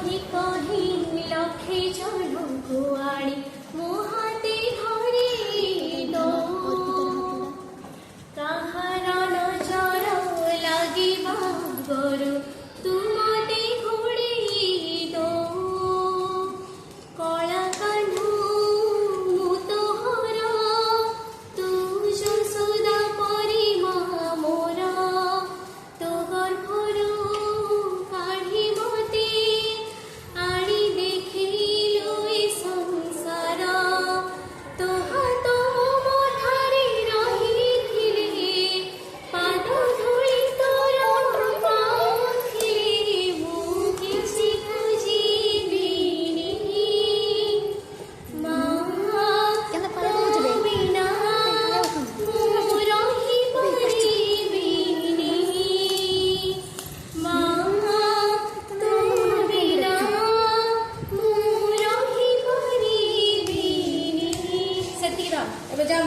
कही कही लखे जनकु आनी मो हाथे धरी दो काहार नजर लागिबा गरु तुमते घोड़ी दो कला कान्हू मु तोहर तू यशोदा परी महा मोर तो गर्भरू काढ़ी मते आनी देखिलु ए संसार तोहा तो मो ठारे रहिथिले पाद धूଳି तोर पाखिरे मु किछि खोजिबिनी मा तो बिना मु रहि परिबिनी मा तो बिना मु रहि परिबिनी। सेतिरा एबे जा।